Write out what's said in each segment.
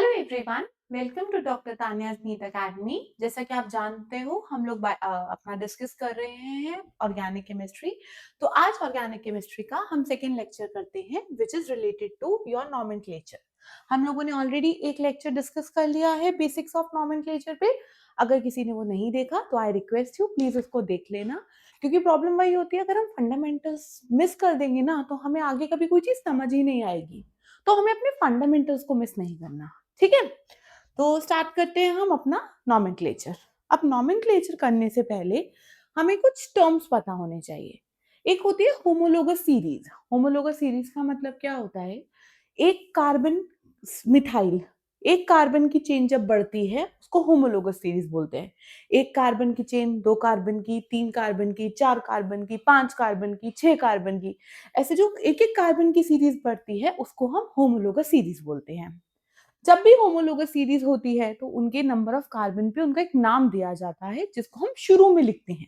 Hello everyone, welcome to doctor Tania's NEET academy. जैसा कि आप जानते हो हम लोग अपना डिस्कस कर रहे हैं ऑर्गेनिक केमिस्ट्री। तो आज ऑर्गेनिक केमिस्ट्री का हम सेकेंड लेक्चर करते हैं which is related to your nomenclature. हम लोगों ने ऑलरेडी एक लेक्चर डिस्कस कर लिया है बेसिक्स ऑफ नॉमेनक्लेचर पे। अगर किसी ने वो नहीं देखा तो आई रिक्वेस्ट यू प्लीज उसको देख लेना, क्योंकि प्रॉब्लम वही होती है अगर हम फंडामेंटल्स मिस कर देंगे ना तो हमें आगे कभी कोई चीज समझ ही नहीं आएगी। तो हमें अपने फंडामेंटल्स को मिस नहीं करना, ठीक है। तो स्टार्ट करते हैं हम अपना नॉमेनक्लेचर। अब नॉमेनक्लेचर करने से पहले हमें कुछ टर्म्स पता होने चाहिए। एक होती है होमोलोगस सीरीज। होमोलोगस सीरीज का मतलब क्या होता है? एक कार्बन मिथाइल, एक कार्बन की चेन जब बढ़ती है उसको होमोलोगस सीरीज बोलते हैं। एक कार्बन की चेन, दो कार्बन की, तीन कार्बन की, चार कार्बन की, पांच कार्बन की, छह कार्बन की, ऐसे जो एक एक कार्बन की सीरीज बढ़ती है उसको हम होमोलोगस सीरीज बोलते हैं। जब भी होमोलोगस सीरीज होती है तो उनके नंबर ऑफ कार्बन पे उनका एक नाम दिया जाता है जिसको हम शुरू में लिखते हैं।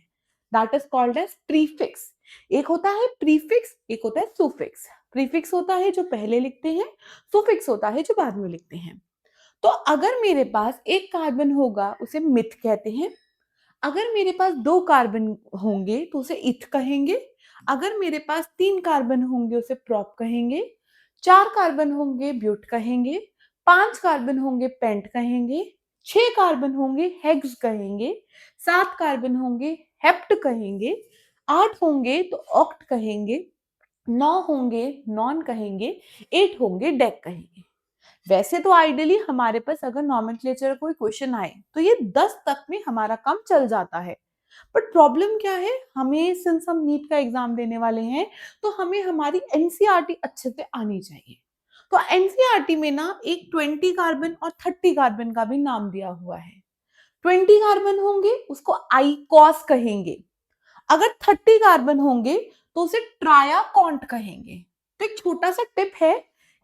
That is called as prefix. एक होता है प्रीफिक्स, एक होता है सुफिक्स। प्रीफिक्स होता है जो पहले लिखते हैं, सुफिक्स होता है जो बाद में लिखते हैं। तो अगर मेरे पास एक कार्बन होगा उसे मिथ कहते हैं। अगर मेरे पास दो कार्बन होंगे तो उसे इथ कहेंगे। अगर मेरे पास तीन कार्बन होंगे उसे प्रोप कहेंगे। चार कार्बन होंगे ब्यूट कहेंगे। पांच कार्बन होंगे पेंट कहेंगे। छह कार्बन होंगे हेक्स कहेंगे। सात कार्बन होंगे हेप्ट कहेंगे। आठ होंगे तो ऑक्ट कहेंगे। नौ होंगे नॉन कहेंगे। एट होंगे डेक कहेंगे। वैसे तो आइडियली हमारे पास अगर नॉमेनक्लेचर कोई क्वेश्चन आए तो ये 10 तक में हमारा काम चल जाता है। बट प्रॉब्लम क्या है, हमें सिंस हम नीट का एग्जाम देने वाले हैं तो हमें हमारी एनसीईआरटी अच्छे से आनी चाहिए। तो एनसीईआरटी में ना एक 20 कार्बन और 30 कार्बन का भी नाम दिया हुआ है। 20 कार्बन होंगे उसको आईकॉस कहेंगे। अगर 30 कार्बन होंगे तो उसे ट्रायाकॉन्ट कहेंगे। तो एक छोटा सा टिप है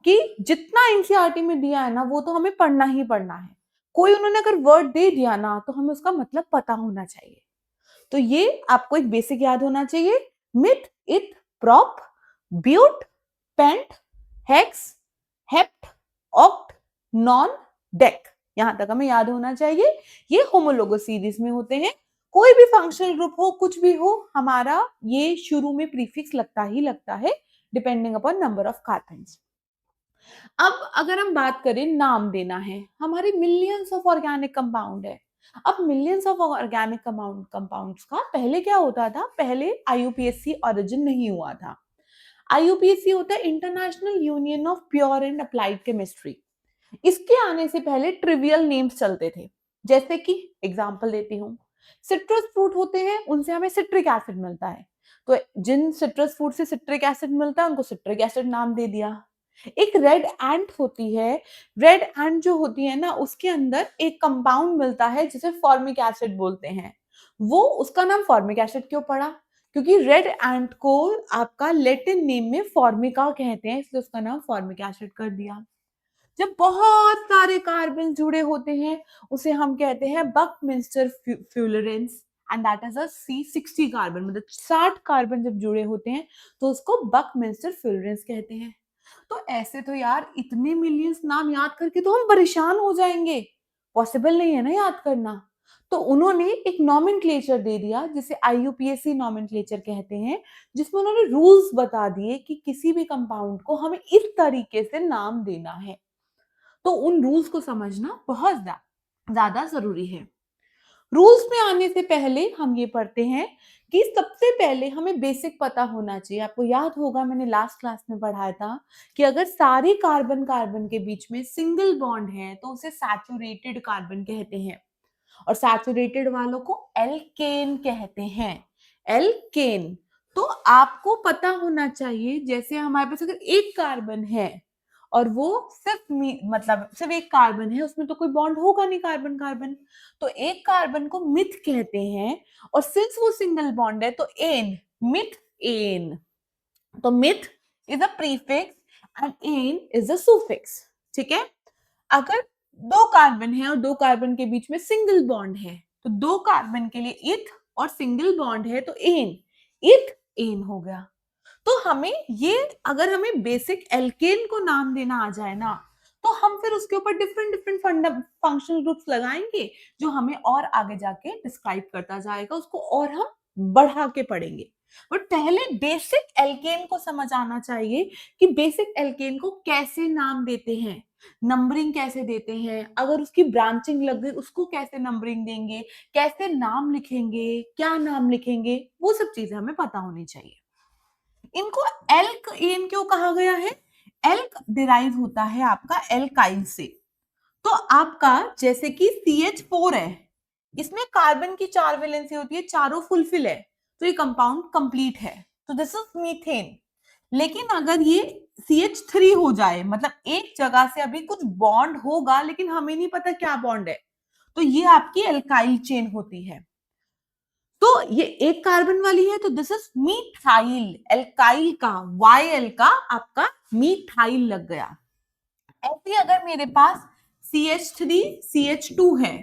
कि जितना एनसीईआरटी में दिया है ना वो तो हमें पढ़ना ही पढ़ना है। कोई उन्होंने अगर वर्ड दे दिया ना तो हमें उसका मतलब पता होना चाहिए। तो ये आपको एक बेसिक याद होना चाहिए। Meth, eth, prop, but, pent, hex, hept, oct, non, dec, यहां तक हमें याद होना चाहिए। ये होमोलोगस सीरीज में होते हैं। कोई भी फंक्शनल ग्रुप हो, कुछ भी हो, हमारा ये शुरू में प्रीफिक्स लगता ही लगता है depending upon number of carbons. अब अगर हम बात करें नाम देना है, हमारे मिलियंस ऑफ ऑर्गेनिक कंपाउंड है। अब मिलियंस ऑफ ऑर्गेनिक कंपाउंड्स का पहले क्या होता था? पहले आईयूपीएसी ओरिजिन नहीं हुआ था। आईयूपीएसी होता है international union of pure and applied chemistry. इसके आने से पहले ट्रिवियल नेम्स चलते थे। जैसे कि एग्जांपल देती हूँ, सिट्रस फ्रूट होते हैं उनसे हमें सिट्रिक एसिड मिलता है, तो जिन सिट्रस फ्रूट से सिट्रिक एसिड मिलता है उनको सिट्रिक एसिड नाम दे दिया। एक रेड एंट होती है। रेड एंट जो होती है ना उसके अंदर एक कंपाउंड मिलता है जिसे फॉर्मिक एसिड बोलते हैं। वो उसका नाम फॉर्मिक एसिड क्यों पड़ा? क्योंकि रेड एंट को आपका लैटिन नेम में फॉर्मिका कहते हैं, इसलिए उसका नाम फॉर्मिक एसिड कर दिया। जब बहुत सारे कार्बन जुड़े होते हैं उसे हम कहते हैं Buckminster fullerenes, and that is a C60 carbon. मतलब 60 कार्बन जब जुड़े होते हैं तो उसको बकमिंस्टर फ्यूलरेंस कहते हैं। तो ऐसे तो यार इतने मिलियंस नाम याद करके तो हम परेशान हो जाएंगे, पॉसिबल नहीं है ना याद करना। तो उन्होंने एक नॉमेनक्लेचर दे दिया जिसे आईयूपीएसी नॉमेनक्लेचर कहते हैं, जिसमें उन्होंने रूल्स बता दिए कि किसी भी कंपाउंड को हमें इस तरीके से नाम देना है। तो उन रूल्स को समझना बहुत ज्यादा जरूरी है। रूल्स में आने से पहले हम ये पढ़ते हैं कि सबसे पहले हमें बेसिक पता होना चाहिए। आपको याद होगा मैंने लास्ट क्लास में पढ़ाया था कि अगर सारे कार्बन कार्बन के बीच में सिंगल बॉन्ड है तो उसे सैचुरेटेड कार्बन कहते हैं, और सैचुरेटेड वालों को एल्केन कहते हैं। एल्केन। तो आपको पता होना चाहिए जैसे हमारे पास अगर एक कार्बन है और वो सिर्फ मतलब सिर्फ एक कार्बन है, उसमें तो कोई बॉन्ड होगा नहीं कार्बन कार्बन, तो एक कार्बन को मिथ कहते हैं। और सिंस वो सिंगल बॉन्ड है तो एन, मिथ एन। तो meth is a prefix and ane is a suffix, ठीक है। अगर दो कार्बन है और दो कार्बन के बीच में सिंगल बॉन्ड है तो दो कार्बन के लिए इथ, और सिंगल बॉन्ड है तो एन, इथ एन हो गया। तो हमें ये, अगर हमें बेसिक एल्केन को नाम देना आ जाए ना तो हम फिर उसके ऊपर डिफरेंट डिफरेंट फंक्शनल ग्रुप्स लगाएंगे जो हमें और आगे जाके डिस्क्राइब करता जाएगा, उसको और हम बढ़ा के पढ़ेंगे। बट पहले बेसिक एल्केन को समझ आना चाहिए कि बेसिक एल्केन को कैसे नाम देते हैं, नंबरिंग कैसे देते हैं, अगर उसकी ब्रांचिंग लग गई उसको कैसे नंबरिंग देंगे, कैसे नाम लिखेंगे, क्या नाम लिखेंगे, वो सब चीजें हमें पता होनी चाहिए। इनको एल्केन क्यों कहा गया है? एल्क डिराइव होता है आपका एल्काइल से। तो आपका जैसे कि CH4 है, इसमें कार्बन की 4 वैलेंसी होती है, चारों फुलफिल है, तो ये कंपाउंड कंप्लीट है, तो दिस इज मीथेन। लेकिन अगर ये CH3 हो जाए, मतलब एक जगह से अभी कुछ बॉन्ड होगा लेकिन हमें नहीं पता क्या बॉन्ड है, तो ये आपकी एल्काइल चेन होती है। तो ये एक कार्बन वाली है, तो दिस इज मीथाइल। एल्काइल का YL का आपका मीथाइल लग गया। ऐसे अगर मेरे पास CH3 CH2 है,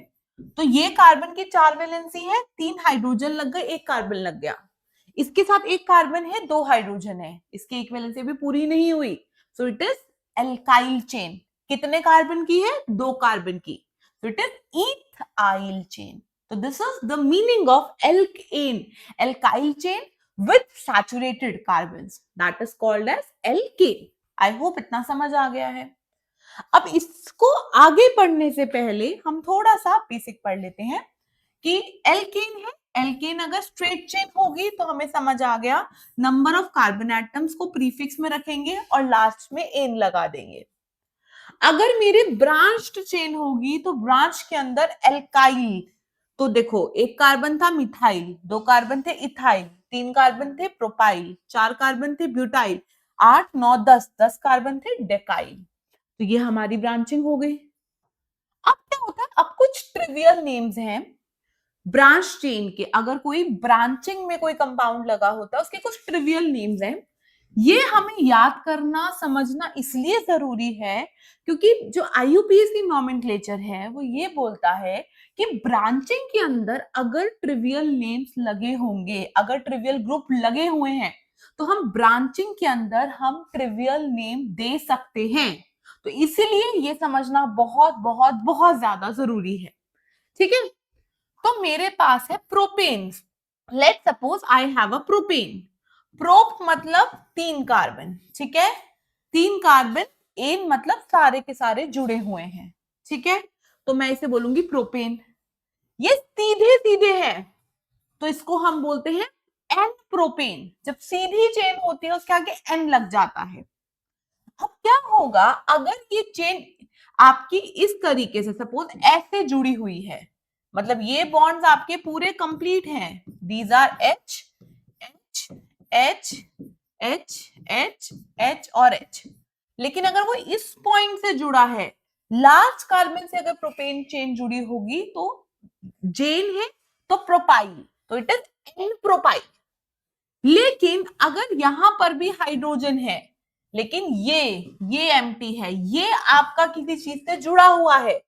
तो ये कार्बन की 4 वैलेंसी है, 3 हाइड्रोजन लग गए, एक कार्बन लग गया। इसके साथ एक कार्बन है, 2 हाइड्रोजन है, इसकी एक वैलेंसी भी पूरी नहीं हुई, so it is alkyl chain. कितने कार्बन की है? 2 कार्बन की, so it is ethyl chain. तो this is the meaning of alkane, alkyl chain with saturated carbons, that is called as alkane. I hope इतना समझ आ गया है। अब इसको आगे पढ़ने से पहले हम थोड़ा सा बेसिक पढ़ लेते हैं कि एल्केन है, एल्केन अगर स्ट्रेट चेन होगी तो हमें समझ आ गया, नंबर ऑफ कार्बन एटम्स को प्रीफिक्स में रखेंगे और लास्ट में एन लगा देंगे। अगर मेरे ब्रांच्ड चेन होगी तो ब्रांच के अंदर एल्काइल, तो देखो एक कार्बन था मिथाइल, 2 कार्बन थे इथाइल, 3 कार्बन थे प्रोपाइल, 4 कार्बन थे ब्यूटाइल, 8 9 10 कार्बन थे डेकाइल। तो ये हमारी ब्रांचिंग हो गई। अब क्या होता है, अब कुछ ट्रिवियल नेम्स हैं ब्रांच चेन के। अगर कोई ब्रांचिंग में कोई कंपाउंड लगा होता है, उसके कुछ ट्रिवियल नेम्स हैं, ये हमें याद करना समझना इसलिए जरूरी है क्योंकि जो IUPAC नॉमेनक्लेचर है वो ये बोलता है कि ब्रांचिंग के अंदर अगर ट्रिवियल नेम्स लगे होंगे, अगर ट्रिवियल ग्रुप लगे हुए हैं, तो हम ब्रांचिंग के अंदर हम ट्रिवियल नेम दे सकते हैं। तो इसीलिए ये समझना बहुत बहुत बहुत ज्यादा जरूरी है। ठीक है, तो मेरे पास है propane. Let suppose I have a propane. Prop मतलब 3 कार्बन, ठीक है, 3 कार्बन, एन मतलब सारे के सारे जुड़े हुए हैं, ठीक है, तो मैं इसे बोलूंगी प्रोपेन। ये सीधे सीधे हैं, तो इसको हम बोलते हैं एन प्रोपेन। जब सीधी चेन होती है उसके आगे एन लग जाता है। अब क्या होगा अगर ये चेन आपकी इस तरीके से सपोज ऐसे जुड़ी हुई है, मतलब ये बॉन्ड्स आपके पूरे कंप्लीट हैं, these R H H H H H H और एच, लेकिन अगर वो इस पॉइंट से जुड़ा है, लास्ट कार्बन से अगर प्रोपेन चेन जुड़ी होगी तो जेन है, तो प्रोपाइल, तो इट इज एन प्रोपाइल। लेकिन अगर यहां पर भी हाइड्रोजन है, लेकिन ये एम्प्टी है, ये आपका किसी चीज से जुड़ा हुआ है,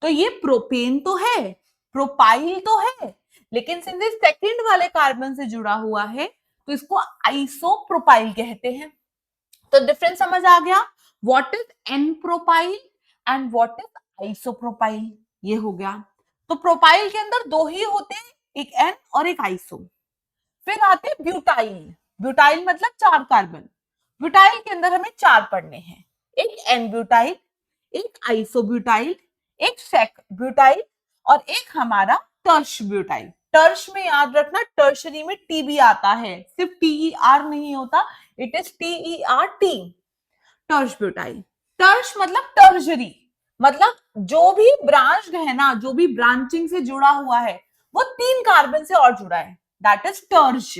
तो ये प्रोपेन तो है, प्रोपाइल तो है, लेकिन सिंधे सेकंड वाले कार्बन से जुड़ा हुआ है, तो इसको आइसोप्रोपाइल कहते हैं। तो डिफरेंस समझ आ गया, what is an propyl and what is isopropyl, ये हो गया। तो प्रोपाइल के अंदर 2 ही होते हैं, एक एन और एक आइसो। फिर आते हैं ब्यूटाइल। ब्यूटाइल मतलब 4 कार्बन। ब्यूटाइल के अंदर हमें 4 पढ़ने हैं, एक एन ब्यूटाइल, एक आइसोब्यूटाइल, एक सेक ब्यूटाइल और एक हमारा टर्श ब्यूटाइल। टर्श में याद रखना टर्शरी में टी भी आता है, सिर्फ TER नहीं होता, इट इज TERT, टर्श ब्यूटाइल। टर्श मतलब टर्शरी, मतलब जो भी ब्रांच है ना, जो भी ब्रांचिंग से जुड़ा हुआ है वो 3 कार्बन से और जुड़ा है, दैट इज टर्श।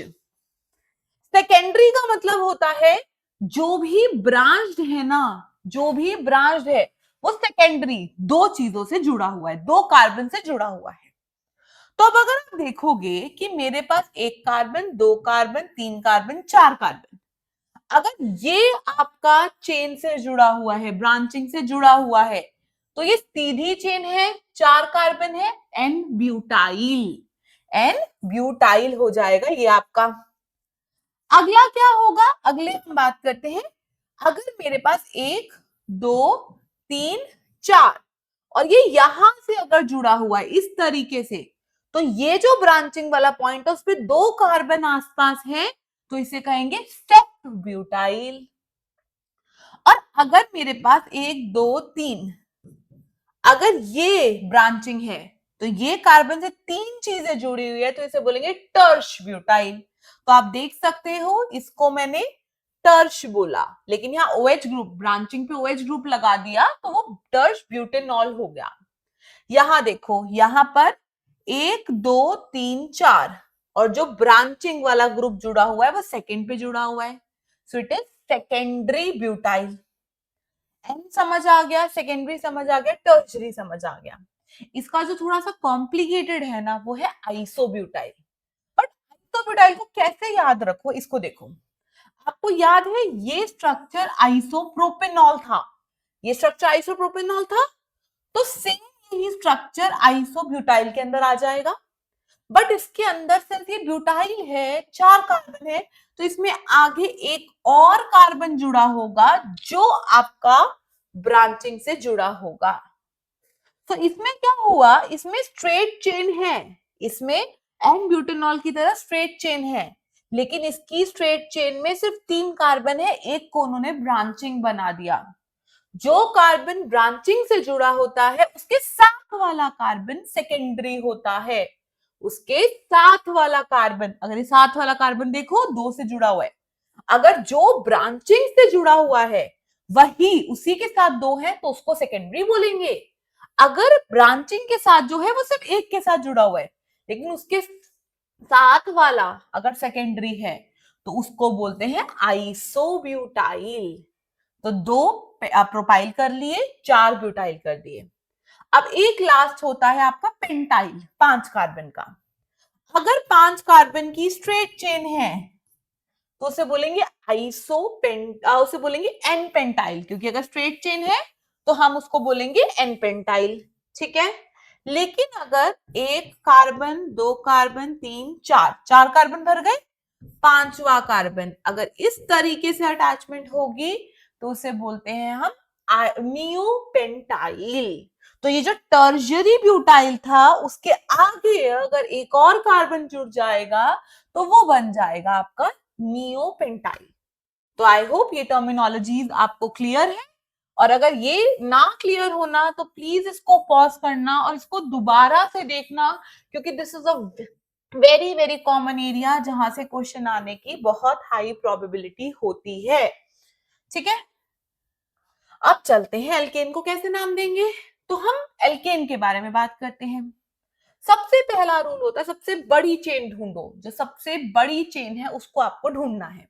सेकेंडरी का मतलब होता है जो भी ब्रांच है ना, जो भी ब्रांच है वो सेकेंडरी 2 चीजों से जुड़ा हुआ है, 2 कार्बन से जुड़ा हुआ है। तो अब अगर आप देखोगे कि मेरे पास 1 कार्बन, 2 कार्बन, 3 कार्बन, 4 कार्बन, अगर ये आपका चेन से जुड़ा हुआ है, ब्रांचिंग से जुड़ा हुआ है, तो ये सीधी चेन है, 4 कार्बन है, एन ब्यूटाइल, एन ब्यूटाइल हो जाएगा ये आपका। अगला क्या होगा, अगले हम बात करते हैं, अगर मेरे पास 1 2 3 4 और ये यहां से अगर जुड़ा हुआ है इस तरीके से, तो ये जो ब्रांचिंग वाला पॉइंट है उस पे 2 कार्बन आसपास है, तो इसे कहेंगे स्टेप्ड ब्यूटाइल। और अगर मेरे पास 1 2 3 अगर ये ब्रांचिंग है तो ये कार्बन से 3 चीजें जुड़ी हुई है, तो इसे बोलेंगे टर्श ब्यूटाइल। तो आप देख सकते हो इसको मैंने टर्श बोला, लेकिन यहाँ OH ग्रुप, ब्रांचिंग पे OH ग्रुप लगा दिया तो वो टर्श ब्यूटेनॉल हो गया। यहां देखो, यहां पर 1 2 3 4 और जो ब्रांचिंग वाला ग्रुप जुड़ा हुआ है वो सेकेंड पे जुड़ा हुआ है, so it is secondary butyl. एन समझ आ गया, सेकेंडरी समझ आ गया, टर्शरी समझ आ गया। इसका जो थोड़ा सा कॉम्प्लिकेटेड है ना वो है आइसोब्यूटाइल। बट आइसोब्यूटाइल को कैसे याद रखो, इसको देखो। आपको याद है ये स्ट्रक्चर आइसोप्रोपेनॉल था, ये स्ट्रक्चर आइसोप्रोपेनॉल था, तो सेम यही स्ट्रक्चर आइसोब्यूटाइल के अंदर आ जाएगा। बट इसके अंदर सिर्फ ये ब्यूटाइल है, 4 कार्बन है, तो इसमें आगे एक और कार्बन जुड़ा होगा जो आपका ब्रांचिंग से जुड़ा होगा। तो इसमें क्या हुआ, इसमें स्ट्रेट चेन है, इसमें एन ब्यूटेनॉल की तरह स्ट्रेट चेन है, लेकिन इसकी स्ट्रेट चेन में सिर्फ 3 कार्बन है, एक को उन्होंने ब्रांचिंग बना दिया। जो कार्बन ब्रांचिंग से जुड़ा होता है उसके साथ वाला कार्बन सेकेंडरी होता है। उसके साथ वाला कार्बन, अगर ये साथ वाला कार्बन देखो 2 से जुड़ा हुआ है, अगर जो ब्रांचिंग से जुड़ा हुआ है वही उसी के साथ 2 है तो उसको सेकेंडरी बोलेंगे। अगर ब्रांचिंग के साथ जो है वो सिर्फ एक के साथ जुड़ा हुआ है, लेकिन उसके साथ वाला अगर सेकेंडरी है तो उसको बोलते हैं आइसोब्यूटाइल। तो 2 प्रोपाइल कर लिए, 4 ब्यूटाइल कर दिए। अब एक लास्ट होता है आपका पेंटाइल, 5 कार्बन का। अगर 5 कार्बन की स्ट्रेट चेन है तो उसे बोलेंगे उसे बोलेंगे एन पेंटाइल, क्योंकि अगर स्ट्रेट चेन है तो हम उसको बोलेंगे एन पेंटाइल। ठीक है, लेकिन अगर 1 कार्बन 2 कार्बन 3 4 4 कार्बन भर गए, 5वां कार्बन अगर इस तरीके से अटैचमेंट होगी तो उसे बोलते हैं हम नियोपेंटाइल। तो ये जो टर्शियरी ब्यूटाइल था उसके आगे अगर एक और कार्बन जुड़ जाएगा तो वो बन जाएगा आपका नियोपेंटाइल। तो आई होप ये टर्मिनोलॉजीज आपको क्लियर है, और अगर ये ना क्लियर होना तो प्लीज इसको पॉज करना और इसको दोबारा से देखना, क्योंकि this is a very very common area जहां से क्वेश्चन आने की बहुत हाई प्रोबेबिलिटी होती है। ठीक है, अब चलते हैं एल्केन को कैसे नाम देंगे। तो हम एल्केन के बारे में बात करते हैं। सबसे पहला रूल होता है सबसे बड़ी चेन ढूंढो, जो सबसे बड़ी चेन है उसको आपको ढूंढना है।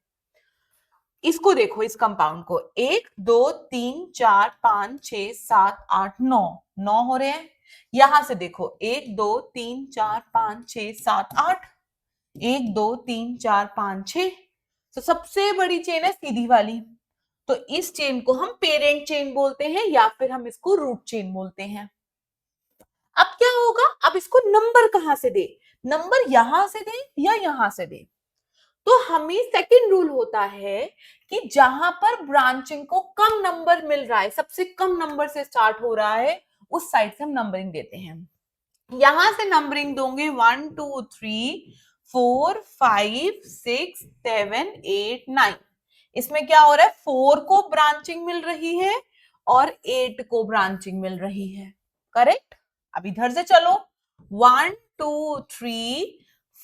इसको देखो, इस कंपाउंड को 1 2 3 4 5 6 7 8 9 9 हो रहे हैं। यहां से देखो 1 2 3 4 5 6 7 8, 1 2 3 4 5 6, तो सबसे बड़ी चेन है सीधी वाली। तो इस चेन को हम पेरेंट चेन बोलते हैं या फिर हम इसको रूट चेन बोलते हैं। अब क्या होगा, अब इसको नंबर कहां से दे, नंबर यहां से दे या यहां से दे। तो हमें सेकंड रूल होता है कि जहां पर ब्रांचिंग को कम नंबर मिल रहा है, सबसे कम नंबर से स्टार्ट हो रहा है, उस साइड से हम नंबरिंग देते हैं। यहां से नंबरिंग दोगे 1 2 3 4 5 6 7 8 9। इसमें क्या हो रहा है, 4 को ब्रांचिंग मिल रही है और 8 को ब्रांचिंग मिल रही है। करेक्ट। अब इधर से चलो 1 2 3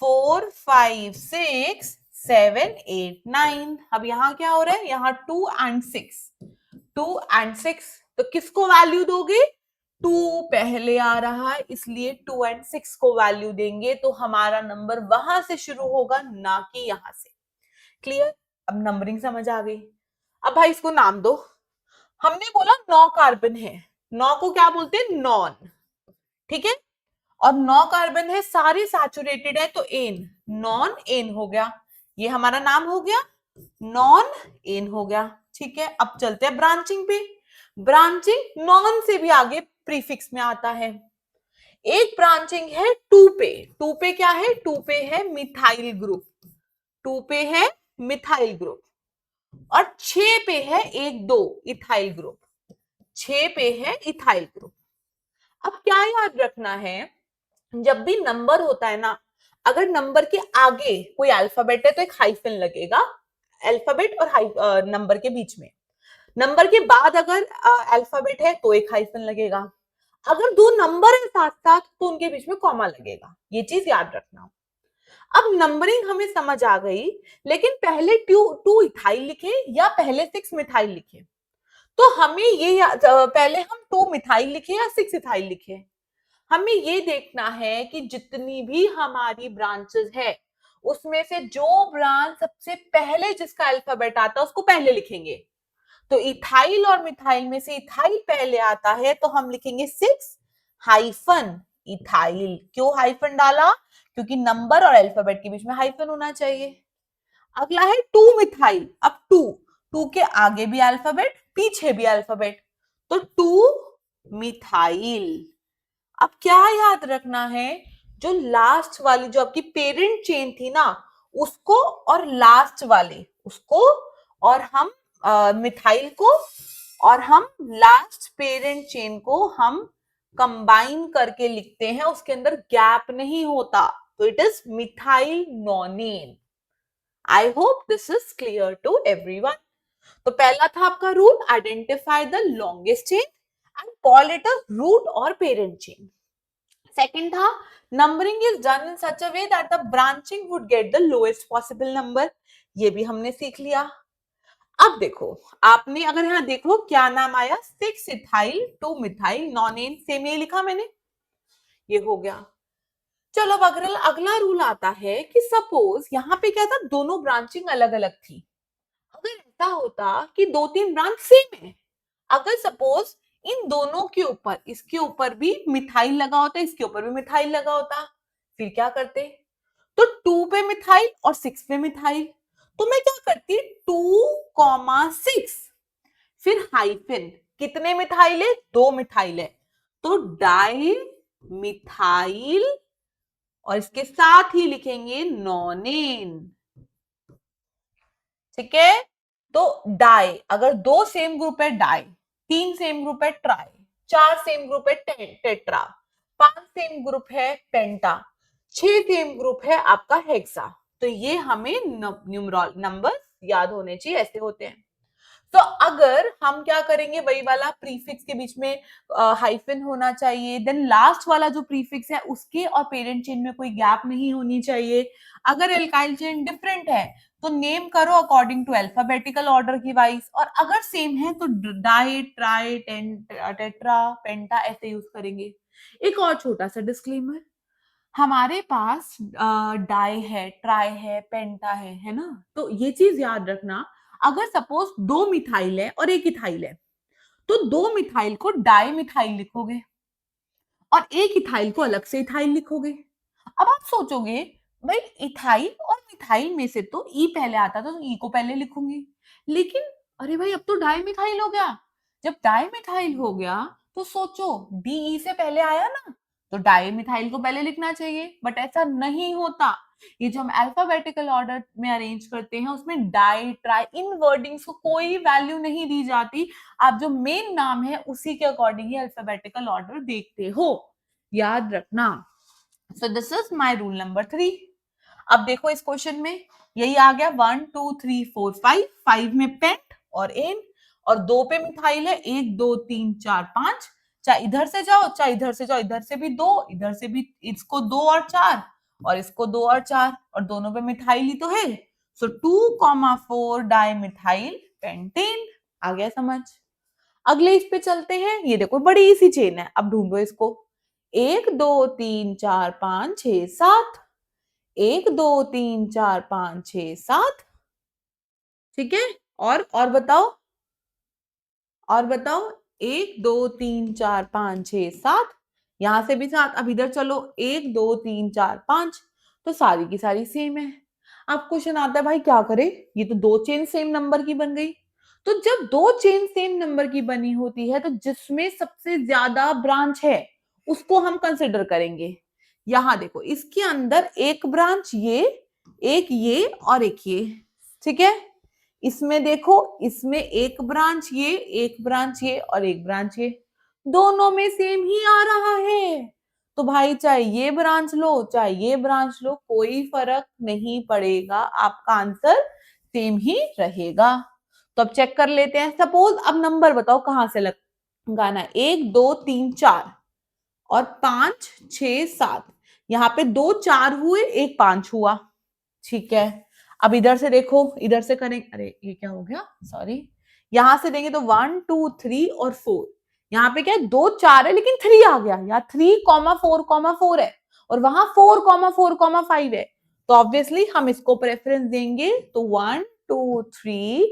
4 5 6 7 8 9। अब यहां क्या हो रहा है, यहां 2 and 6, 2 and 6, तो किसको वैल्यू दोगे, 2 पहले आ रहा है इसलिए 2 and 6 को वैल्यू देंगे, तो हमारा नंबर वहां से शुरू होगा ना कि यहां से। क्लियर, अब नंबरिंग समझ आ गई। अब भाई इसको नाम दो। हमने बोला 9 कार्बन है, 9 को क्या बोलते हैं, नॉन। ठीक है, और 9 कार्बन है, सारे सैचुरेटेड है, तो एन, नॉन एन हो गया, ये हमारा नाम हो गया, नॉन एन हो गया। ठीक है, अब चलते हैं ब्रांचिंग पे। ब्रांचिंग नॉन से भी आगे प्रीफिक्स में आता है। एक ब्रांचिंग है 2 पे, 2 पे क्या है, 2 पे है मिथाइल ग्रुप, 2 पे है मिथाइल ग्रुप, और 6 पे है 1 2 इथाइल ग्रुप। 6 पे है इथाइल ग्रुप। अब क्या याद रखना है, जब भी नंबर होता है ना, अगर नंबर के आगे कोई अल्फाबेट है तो एक हाइफन लगेगा, अल्फाबेट और नंबर के बीच में। नंबर के बाद अगर अल्फाबेट है तो एक हाइफन लगेगा। अगर दो नंबर है साथ साथ तो उनके बीच में कॉमा लगेगा, ये चीज याद रखना। अब नंबरिंग हमें समझ आ गई, लेकिन पहले टू इथाइल लिखे या पहले 6 मिथाइल लिखे? तो हमें ये पहले हम 2 मिथाइल लिखे या 6 इथाइल लिखे? हमें ये देखना है कि जितनी भी हमारी ब्रांचेस है उसमें से जो ब्रांच सबसे पहले जिसका अल्फाबेट आता है उसको पहले लिखेंगे। तो इथाइल और मिथाइल में से इथाइल पहले आता है तो हम लिखेंगे 6 हाइफन इथाइल। क्यों हाइफन डाला? क्योंकि नंबर और अल्फाबेट के बीच में हाइफन होना चाहिए। अगला है 2 मिथाइल। अब 2 के आगे भी अल्फाबेट पीछे भी अल्फाबेट, तो 2 मिथाइल। अब क्या याद रखना है, जो लास्ट वाली जो आपकी पेरेंट चेन थी ना, उसको और लास्ट वाले उसको और हम मिथाइल को और हम लास्ट पेरेंट चेन को हम कंबाइन करके लिखते हैं, उसके अंदर गैप नहीं होता, तो it is methyl nonane. I hope this is clear to everyone. तो पहला था आपका rule, identify the longest chain and call it a root और पेरेंट चेन। सेकंड था numbering is done in such a way that the branching would get the lowest possible number. ये भी हमने सीख लिया। अब देखो, आपने अगर यहां देखो क्या नाम आया, 6 इथाइल 2 मिथाइल नॉनेन, सेम ये लिखा मैंने, ये हो गया। चलो अब अगला रूल आता है कि सपोज यहां पे क्या था, दोनों ब्रांचिंग अलग अलग थी। अगर ऐसा होता कि 2-3 ब्रांच सेम है, अगर सपोज इन दोनों के ऊपर, इसके ऊपर भी मिथाइल लगा होता, इसके ऊपर भी मिथाइल लगा होता, फिर क्या करते? तो 2 पे मिथाइल और 6 पे मिथाइल, तो मैं क्या करती, 2,6 फिर हाइफन, कितने मिथाइल है? 2 मिथाइल है, तो डाई मिथाइल और इसके साथ ही लिखेंगे नॉनेन। ठीक है, तो डाई, अगर 2 सेम ग्रुप है डाई, 3 सेम ग्रुप है ट्राई, 4 सेम ग्रुप है टेट्रा, 5 सेम ग्रुप है पेंटा, 6 सेम ग्रुप है आपका हेक्सा। तो ये हमें न्यूमरल नंबर याद होने चाहिए, ऐसे होते हैं। तो अगर हम क्या करेंगे, वही वाला प्रीफिक्स के बीच में हाइफन होना चाहिए, देन लास्ट वाला जो प्रीफिक्स है उसके और पेरेंट चेन में कोई गैप नहीं होनी चाहिए। अगर एल्काइल चेन डिफरेंट है तो नेम करो अकॉर्डिंग टू अल्फाबेटिकल ऑर्डर की वाइज, और अगर सेम है तो डाई ट्राई टेट्रा पेंटा ऐसे यूज करेंगे। एक और छोटा सा डिस्क्लेमर, हमारे पास डाई है, ट्राई है, पेंटा है ना, तो ये चीज याद रखना, अगर सपोज 2 मिथाइल है और एक इथाइल है, तो 2 मिथाइल को डाई मिथाइल लिखोगे और एक इथाइल को अलग से इथाइल लिखोगे। अब आप सोचोगे भाई इथाइल और मिथाइल में से तो ई पहले आता था, तो ई को पहले लिखूंगी, लेकिन अरे भाई अब तो डाई मिथाइल हो गया। जब डाई मिथाइल हो गया तो सोचो डी ई से पहले आया ना, तो डाई मिथाइल को पहले लिखना चाहिए, बट ऐसा नहीं होता। ये जो हम अल्फाबेटिकल ऑर्डर में अरेंज करते हैं उसमें डाई ट्राई इन वर्डिंग्स को कोई वैल्यू नहीं दी जाती, आप जो मेन नाम है उसी के अकॉर्डिंग ही अल्फाबेटिकल ऑर्डर देखते हो, याद रखना। सो this is my rule number 3। अब देखो इस क्वेश्चन में यही आ गया 1 2 3 4 5, 5 में पेंट और एन, और 2 पे मिथाइल है, 1 2 3 4 5, चाहे इधर से जाओ चाहे इधर से जाओ, इधर से भी 2, इधर से भी, इसको 2 और 4 और इसको 2 और 4, और दोनों पे मिथाइल ही तो है। सो 2,4 डाई मिथाइल पेंटेन। आ गया समझ? अगले इस पे चलते हैं, ये देखो बड़ी सी चेन है, अब ढूंढो इसको। 1 2 3 4 5 6 7, 1 2 3 4 5 6 7, ठीक है। और बताओ, और बताओ, 1 2 3 4 5 6 7, यहां से भी 7, अब इधर चलो 1 2 3 4 5, तो सारी की सारी सेम है। अब क्वेश्चन आता है भाई क्या करे, ये तो 2 चेन सेम नंबर की बन गई। तो जब 2 चेन सेम नंबर की बनी होती है तो जिसमें सबसे ज्यादा ब्रांच है उसको हम कंसिडर करेंगे। यहां देखो इसके अंदर एक ब्रांच ये, एक ये और एक ये, ठीक है। इसमें देखो, इसमें एक ब्रांच ये, एक ब्रांच ये और एक ब्रांच ये, दोनों में सेम ही आ रहा है। तो भाई चाहे ये ब्रांच लो चाहे ये ब्रांच लो, कोई फर्क नहीं पड़ेगा, आपका आंसर सेम ही रहेगा। तो अब चेक कर लेते हैं। सपोज अब नंबर बताओ कहां से लगाना है। 1 2 3 4 और 5 6 7, यहाँ पे 2 4 हुए, एक 5 हुआ। ठीक है, अब इधर से देखो, इधर से करें, अरे ये क्या हो गया, सॉरी, यहां से देंगे तो 1 2 3 और 4। यहाँ पे क्या है, 2 4 है लेकिन 3 आ गया, यहाँ 3,4,4 है और वहां 4,4,5 है। तो ऑब्वियसली हम इसको प्रेफरेंस देंगे। तो 1 2 3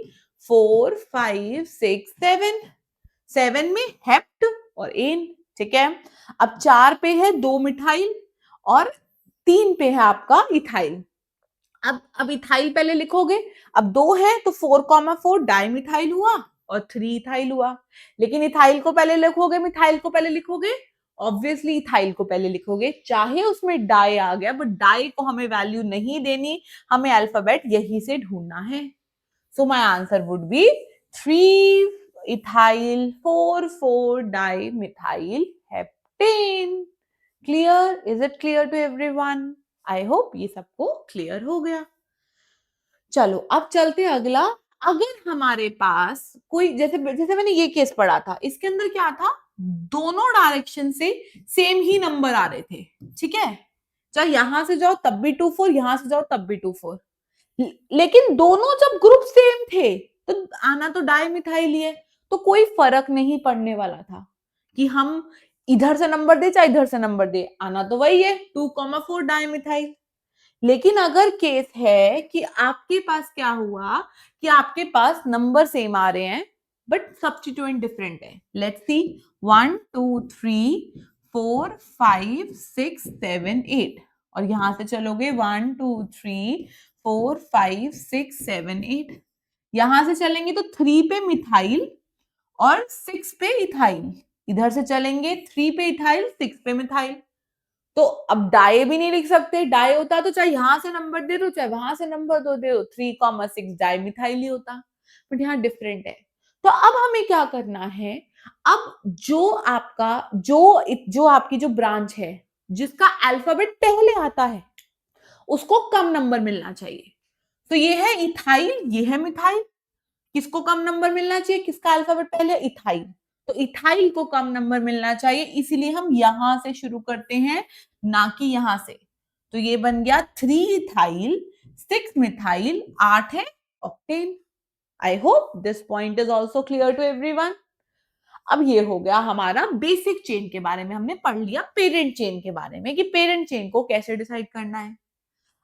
4 5 6 7, 7 में हेप्ट और एन। ठीक है, अब 4 पे है 2 मिथाइल और 3 पे है आपका इथाइल। अब इथाइल पहले लिखोगे, अब 2 है तो 4,4 डाइमिथाइल हुआ और 3 इथाइल हुआ। लेकिन इथाइल को पहले लिखोगे मिथाइल को पहले लिखोगे, ऑब्वियसली इथाइल को पहले लिखोगे, चाहे उसमें डाई आ गया, बट डाई को हमें वैल्यू नहीं देनी, हमें अल्फाबेट यही से ढूंढना है। So my answer would be 3 ethyl 4 dimethyl heptane. Clear? Is it clear to everyone? I hope ये सबको क्लियर हो गया। चलो अब चलते अगला। अगर हमारे पास कोई, जैसे जैसे मैंने ये केस पढ़ा था, इसके अंदर क्या था, दोनों डायरेक्शन से सेम ही नंबर आ रहे थे। ठीक है, चाहे यहां से जाओ तब भी 2 4, यहां से जाओ तब भी 2 4, लेकिन दोनों जब ग्रुप सेम थे तो आना तो डाइमिथाइल ही है, तो कोई फर्क नहीं पड़ने वाला था कि हम इधर से नंबर दे चाहे इधर से नंबर दे, आना तो वही है 2,4 डाइमिथाइल। लेकिन अगर केस है कि आपके पास क्या हुआ कि आपके पास नंबर सेम आ रहे हैं बट सब्स्टिट्यूएंट डिफरेंट है। लेट्स सी, 1 2 3 4 5 6 7 8 और यहां से चलोगे 1 2 3 4 5 6 7 8, यहां से चलेंगे तो 3 पे मिथाइल और 6 पे इथाइल, इधर से चलेंगे 3 पे इथाइल 6 पे मिथाइल। तो अब डाई भी नहीं लिख सकते, डाई होता तो चाहे यहां से नंबर दे दो चाहे वहां से नंबर दे दो, 3,6 डाई मिथाइल ही होता, बट यहाँ डिफरेंट है। तो अब हमें क्या करना है, अब जो आपकी जो ब्रांच है जिसका अल्फाबेट पहले आता है उसको कम नंबर मिलना चाहिए। तो ये है इथाइल, ये है मिथाइल, किसको कम नंबर मिलना चाहिए, किसका अल्फाबेट पहले, इथाइल। तो इथाइल को कम नंबर मिलना चाहिए, इसीलिए हम यहां से शुरू करते हैं, ना कि यहां से। तो ये बन गया 3 इथाइल 6 मिथाइल, 8 है octane. I hope this point is also clear to everyone. अब ये हो गया हमारा बेसिक चेन के बारे में, हमने पढ़ लिया पेरेंट चेन के बारे में कि पेरेंट चेन को कैसे डिसाइड करना है।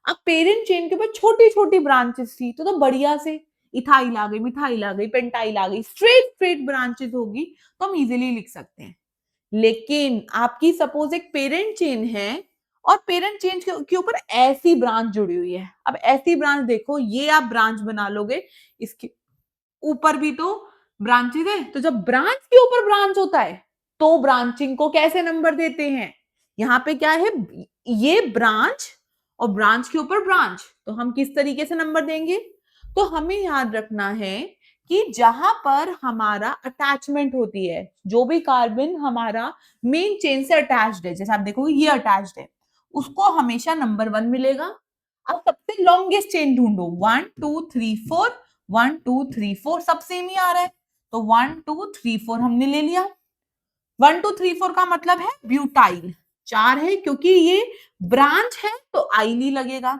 अब पेरेंट चेन के बाद छोटी छोटी ब्रांचेस थी, तो बढ़िया से इथाइल आ गई, मिथाइल आ गई, पेंटाइल आ गई, स्ट्रेट स्ट्रेट ब्रांचेस होगी तो हम इजीली लिख सकते हैं। लेकिन आपकी सपोज एक पेरेंट चेन है और पेरेंट चेन के ऊपर ऐसी ब्रांच जुड़ी हुई है। अब ऐसी ब्रांच देखो, ये आप ब्रांच बना लोगे, इसके ऊपर भी तो ब्रांचेस है, तो जब ब्रांच के ऊपर ब्रांच होता है तो ब्रांचिंग को कैसे नंबर देते हैं, यहाँ पे क्या है, ये ब्रांच और ब्रांच के ऊपर ब्रांच, तो हम किस तरीके से नंबर देंगे। तो हमें याद रखना है कि जहां पर हमारा अटैचमेंट होती है, जो भी कार्बन हमारा मेन चेन से अटैच्ड है, जैसे आप देखोगे ये अटैच्ड है, उसको हमेशा नंबर 1 मिलेगा। अब सबसे लॉन्गेस्ट चेन ढूंढो, 1 2 3 4, 1 2 3 4 सब सेम ही आ रहा है, तो 1 2 3 4 हमने ले लिया। 1 2 3 4 का मतलब है ब्यूटाइल, 4 है क्योंकि ये ब्रांच है तो आइल ही लगेगा।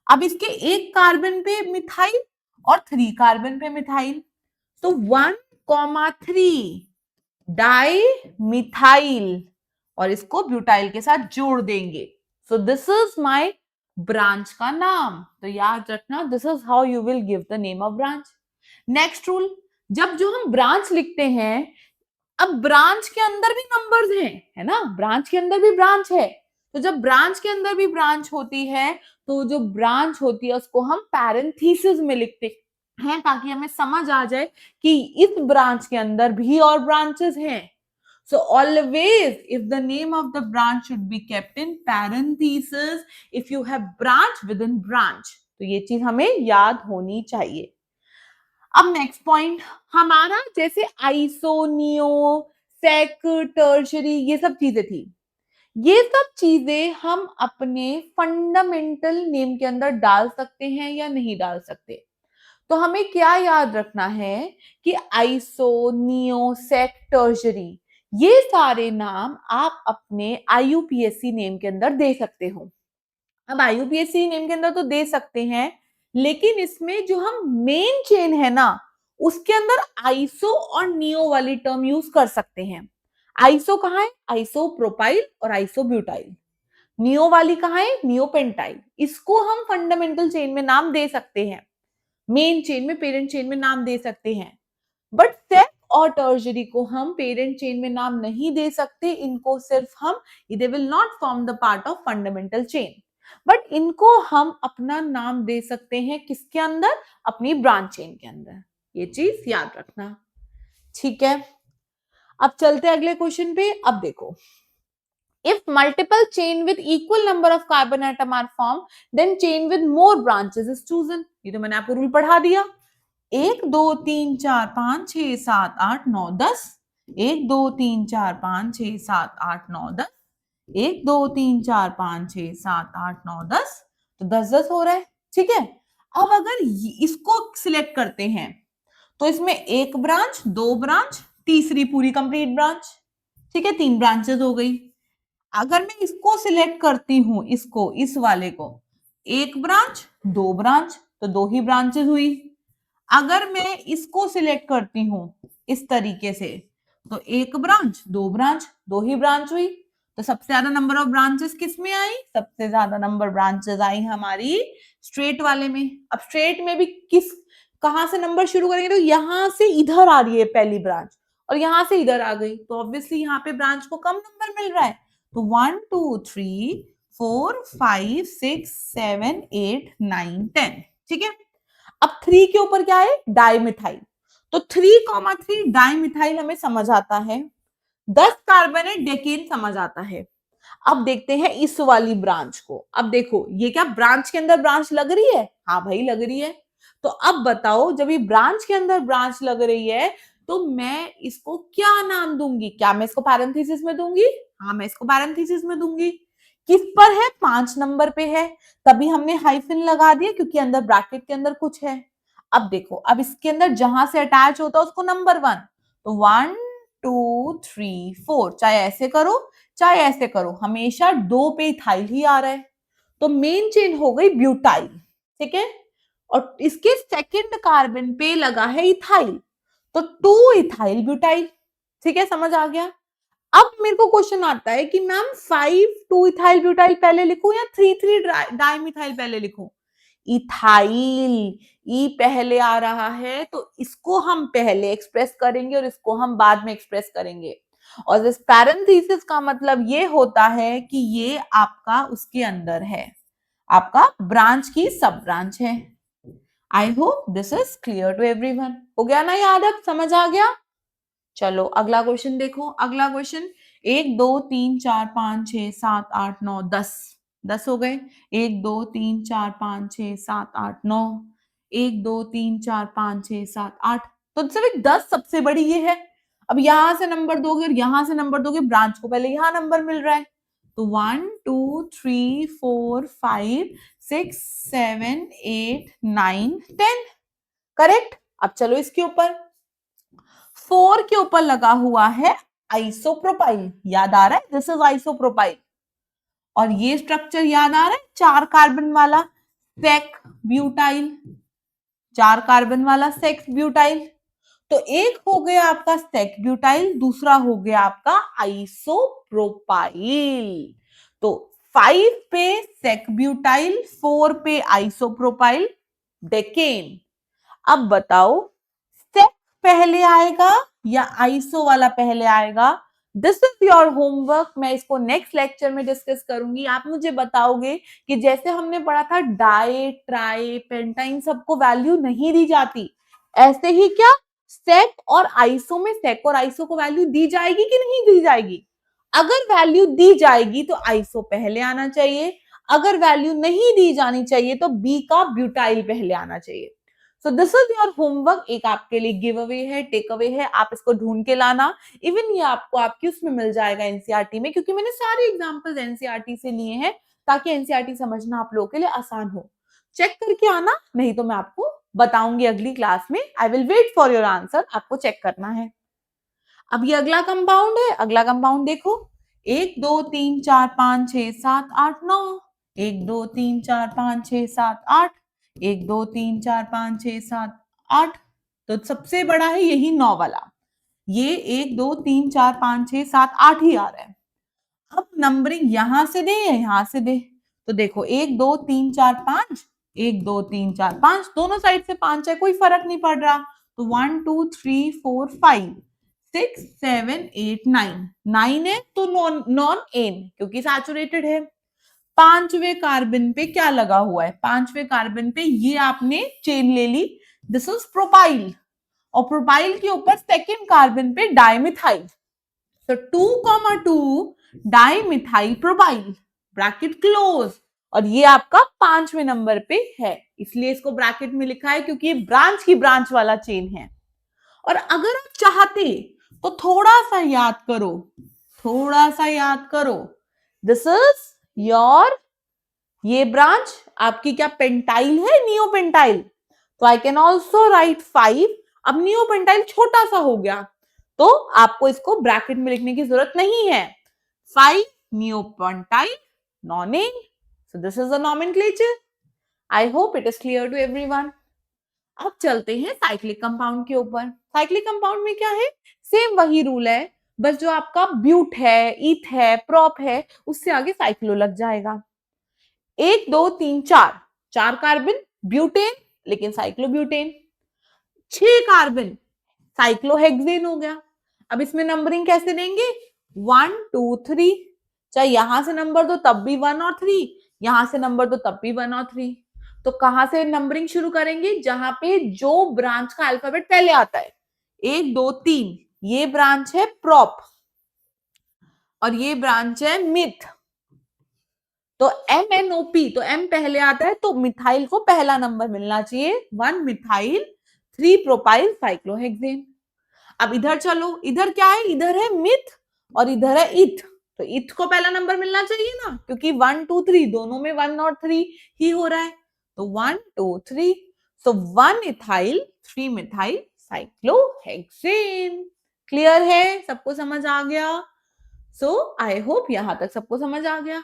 अब इसके एक कार्बन पे मिथाइल और 3 कार्बन पे मिथाइल, तो 1,3 डाई मिथाइल और इसको ब्यूटाइल के साथ जोड़ देंगे। सो दिस इज माय ब्रांच का नाम। तो याद रखना, this is how you will give the name of branch. Next rule, जब जो हम ब्रांच लिखते हैं, अब ब्रांच के अंदर भी नंबर्स हैं, है ना, ब्रांच के अंदर भी ब्रांच है, तो जब ब्रांच के अंदर भी ब्रांच होती है तो जो ब्रांच होती है उसको हम पैरेंथेसिस में लिखते हैं, ताकि हमें समझ आ जाए कि इस ब्रांच के अंदर भी और ब्रांचेस हैं। So always, if the name of the branch should be kept in parentheses, if you have branch within branch, तो ये चीज हमें याद होनी चाहिए। अब नेक्स्ट पॉइंट हमारा, जैसे आइसो, नियो, सेक, टर्शरी, ये सब चीजें थी, ये सब चीजें हम अपने फंडामेंटल नेम के अंदर डाल सकते हैं या नहीं डाल सकते। तो हमें क्या याद रखना है कि आइसो, नियो, सेक, टर्शरी, ये सारे नाम आप अपने आईयूपीएससी नेम के अंदर दे सकते हो। अब आईयूपीएससी नेम के अंदर तो दे सकते हैं, लेकिन इसमें जो हम मेन चेन है ना, उसके अंदर आइसो और नियो वाली टर्म यूज कर सकते हैं। आइसो कहाँ है? आइसो प्रोपाइल और आइसो ब्यूटाइल। नियो वाली कहाँ है? Neo pentyl. इसको हम फंडामेंटल चेन में नाम दे सकते हैं, मेन चेन में, पेरेंट चेन में नाम दे सकते हैं। बट सेक और टर्शरी को हम पेरेंट चेन में नाम नहीं दे सकते। इनको सिर्फ हम, they will not form the part of fundamental chain, but इनको हम अपना नाम दे सकते हैं किसके अंदर? अपनी ब्रांच चेन के अंदर। ये चीज याद रखना, ठीक है। अब चलते हैं अगले क्वेश्चन पे। अब देखो, if multiple chain with equal number of carbon atom are formed, then chain with more branches is chosen। ये तो मैंने आपको रूल पढ़ा दिया। 1 2 3 4 5 6 7 8 9 10, 1 2 3 4 5 6 7 8 9 10, 1 2 3 4 5 6 7 8 9 10, तो 10 10 हो रहा है, ठीक है। अब अगर इसको सिलेक्ट करते हैं तो इसमें एक ब्रांच, दो ब्रांच, तीसरी पूरी कंप्लीट ब्रांच, ठीक है, 3 ब्रांचेस हो गई। अगर मैं इसको सिलेक्ट करती हूं, इसको, इस वाले को, एक ब्रांच, दो ब्रांच, तो दो ही ब्रांचेस हुई। अगर मैं इसको सिलेक्ट करती हूं इस तरीके से, तो एक ब्रांच, दो ब्रांच, दो ही ब्रांच हुई। तो सबसे ज्यादा नंबर ऑफ ब्रांचेस किस में आई? सबसे ज्यादा नंबर ब्रांचेस आई हमारी स्ट्रेट वाले में। अब स्ट्रेट में भी किस, कहां से नंबर शुरू करेंगे? तो यहां से इधर आ रही है पहली ब्रांच, और यहां से इधर आ गई, तो ऑब्वियसली यहाँ पे ब्रांच को कम नंबर मिल रहा है। तो 1 2 3 4 5 6 7 8 9 10, ठीक है। अब 3 के ऊपर क्या है? डाइमिथाइल। तो 3,3 डाइमिथाइल हमें समझ आता है, 10 कार्बन है, डेकेन समझ आता है। अब देखते हैं इस वाली ब्रांच को। अब देखो, ये क्या ब्रांच के अंदर ब्रांच लग रही है? हाँ भाई लग रही है। तो अब बताओ, जब ये ब्रांच के अंदर ब्रांच लग रही है, तो मैं इसको क्या नाम दूंगी? क्या मैं इसको पैरेंथेसिस में दूंगी? हाँ मैं इसको पैरेंथेसिस में दूंगी। किस पर है? 5 नंबर पे है, तभी हमने हाइफन लगा दिया, क्योंकि अंदर ब्रैकेट के अंदर कुछ है। अब देखो, अब इसके अंदर जहां से अटैच होता है उसको नंबर 1, तो 1 2 3 4, चाहे ऐसे करो चाहे ऐसे करो, हमेशा 2 पे इथाइल ही आ रहा है। तो मेन चेन हो गई ब्यूटाइल, ठीक है। और इसके सेकंड कार्बन पे लगा है इथाइल, तो 2 इथाइल ब्यूटाइल, ठीक है, समझ आ गया। अब मेरे को क्वेश्चन आता है कि मैम 5 2 इथाइल ब्यूटाइल पहले लिखूं या 3 3 डाइमिथाइल पहले लिखूं? इथाइल, ई पहले आ रहा है, तो इसको हम पहले एक्सप्रेस करेंगे और इसको हम बाद में एक्सप्रेस करेंगे। और इस पैरेंथेसिस का मतलब ये होता है कि ये आपका उसके अंदर है, आपका ब्रांच की सब ब्रांच है। I hope this is clear to everyone. हो गया ना याद? अब समझ आ गया? चलो अगला क्वेश्चन देखो। अगला क्वेश्चन, 1 2 3 4 5 6 7 8 9 10, 10 हो गए। 1 2 3 4 5 6 7 8 9, 1 2 3 4 5 6 7 8, तो सिर्फ 10 सबसे बड़ी ये है। अब यहां से नंबर दोगे और यहां से नंबर दोगे, ब्रांच को पहले यहां नंबर मिल रहा है, तो 1 2 3 4 5 6 7 8 9 10, करेक्ट। अब चलो इसके ऊपर, 4 के ऊपर लगा हुआ है आइसोप्रोपाइल, याद आ रहा है? This is isopropyl. और ये स्ट्रक्चर याद आ रहा है? 4 कार्बन वाला सेक ब्यूटाइल, 4 कार्बन वाला सेक्स ब्यूटाइल। तो एक हो गया आपका सेक ब्यूटाइल, दूसरा हो गया आपका आइसोप्रोपाइल। तो 5 पे सेक ब्यूटाइल, 4 पे आइसोप्रोपाइल, डेकेन। अब बताओ, सेक पहले आएगा या आइसो वाला पहले आएगा? This is your homework. मैं इसको नेक्स्ट लेक्चर में डिस्कस करूंगी। आप मुझे बताओगे कि जैसे हमने पढ़ा था डाई, ट्राई, पेंटाइन सबको वैल्यू नहीं दी जाती, ऐसे ही क्या सेक और आइसो में सेक और आइसो को वैल्यू दी जाएगी कि नहीं दी जाएगी? अगर वैल्यू दी जाएगी तो आइसो पहले आना चाहिए, अगर वैल्यू नहीं दी जानी चाहिए तो बी का ब्यूटाइल पहले आना चाहिए। सो दिस इज योर होमवर्क, एक आपके लिए गिव अवे है, टेक अवे है, आप इसको ढूंढ के लाना। इवन ये आपको आपकी उसमें मिल जाएगा एनसीईआरटी में, क्योंकि मैंने सारे एग्जांपल्स एनसीईआरटी से लिए हैं ताकि एनसीईआरटी समझना आप लोगों के लिए आसान हो। चेक करके आना, नहीं तो मैं आपको बताऊंगी अगली क्लास में। I will wait for your answer, आपको चेक करना है। अब ये अगला कंपाउंड है, अगला कंपाउंड देखो, 1 2 3 4 5 6 7 8 9, 1 2 3 4 5 6 7 8, 1 2 3 4 5 6 7 8, तो सबसे बड़ा है यही 9 वाला, ये 1 2 3 4 5 6 7 8 ही आ रहा है। अब नंबरिंग यहां से दे या यहां से दे, तो देखो 1 2 3 4 5, 1 2 3 4 5, दोनों साइड से 5 है, कोई फर्क नहीं पड़ रहा। तो 1 2 3 4 5 6 7 8 9, 9 है तो नॉन एन, क्योंकि सैचुरेटेड है। पांचवें कार्बन पे क्या लगा हुआ है, पांचवें कार्बन पे ये आपने चेन ले ली, दिस इज प्रोपाइल, और प्रोपाइल के ऊपर सेकेंड कार्बन पे डाइमिथाइल, तो 2,2 डाइमिथाइल प्रोपाइल, ब्रैकेट क्लोज, और ये आपका पांचवें नंबर पे है, इसलिए इसको ब्रैकेट में लिखा है क्योंकि ये ब्रांच की ब्रांच वाला चेन है। और अगर आप चाहते तो थोड़ा सा याद करो, थोड़ा सा याद करो, दिस इज योर, ये ब्रांच आपकी क्या पेंटाइल है, नियोपेंटाइल, तो आई कैन ऑल्सो राइट 5। अब नियोपेंटाइल छोटा सा हो गया तो आपको इसको ब्रैकेट में लिखने की जरूरत नहीं है, 5 neopentyl nonane, so this is the nomenclature. I hope it is clear to everyone. अब चलते हैं साइक्लिक कंपाउंड के ऊपर। साइक्लिक कंपाउंड में क्या है, सेम वही रूल है, बस जो आपका ब्यूट है, ईथ है, प्रोप है, उससे आगे साइक्लो लग जाएगा। 1 2 3 4, 4 कार्बन ब्यूटेन, लेकिन साइक्लोब्यूटेन, 6 कार्बन साइक्लोहेक्सेन हो गया। अब इसमें नंबरिंग कैसे देंगे, 1 2 3, चाहे यहां से नंबर दो तब भी 1 और 3, यहां से नंबर दो तब भी 1 और 3, तो कहां से नंबरिंग शुरू करेंगे, जहां पे जो ब्रांच का अल्फाबेट पहले आता है। 1 2 3, ये ब्रांच है प्रोप और ये ब्रांच है मिथ, तो MNOP, तो M पहले आता है तो मिथाइल को पहला नंबर मिलना चाहिए, 1 मिथाइल 3 प्रोपाइल साइक्लोहेक्सेन। अब इधर चलो, इधर क्या है, इधर है मिथ और इधर है इथ, तो इथ को पहला नंबर मिलना चाहिए ना, क्योंकि 1 2 3 दोनों में 1 और 3 ही हो रहा है, तो 1 2 3, सो 1 इथाइल 3 मिथाइल साइक्लोहेक्सेन। क्लियर है, सबको समझ आ गया? सो आई होप यहां तक सबको समझ आ गया।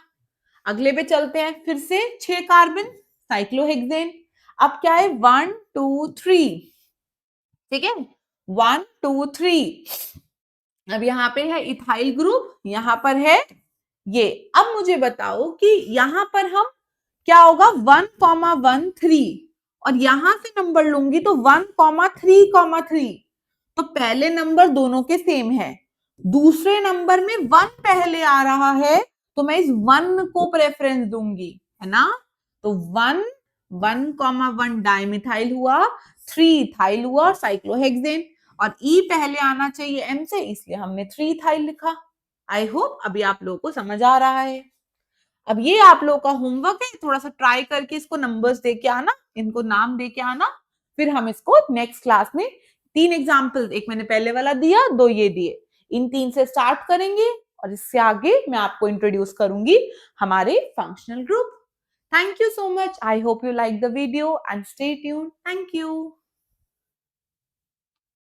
अगले पे चलते हैं, फिर से 6 कार्बन साइक्लोहेक्सेन। अब क्या है, 1 2 3, ठीक है, 1 2 3। अब यहाँ पे है इथाइल ग्रुप, यहाँ पर है ये। अब मुझे बताओ कि यहाँ पर हम क्या होगा, 1,1,3, और यहां से नंबर लूंगी तो 1,3,3, तो पहले नंबर दोनों के सेम है, दूसरे नंबर में 1 पहले आ रहा है तो मैं इस 1 को प्रेफरेंस दूंगी, है ना, तो 1 1,1 डाइमिथाइल हुआ, 3 इथाइल हुआ साइक्लोहेक्सेन, और ई पहले आना चाहिए एम से, इसलिए हमने 3 इथाइल लिखा। आई होप अभी आप लोगों को समझ आ रहा है। अब ये आप लोगों का होमवर्क है, थोड़ा सा ट्राई करके इसको नंबर्स दे के आना, इनको नाम दे के आना, फिर हम इसको नेक्स्ट क्लास में 3 एग्जाम्पल, एक मैंने पहले वाला दिया, 2 ये दिए, इन 3 से स्टार्ट करेंगे और इससे आगे मैं आपको इंट्रोड्यूस करूंगी हमारे functional group. Thank you so much, I hope you like the video and stay tuned, thank you.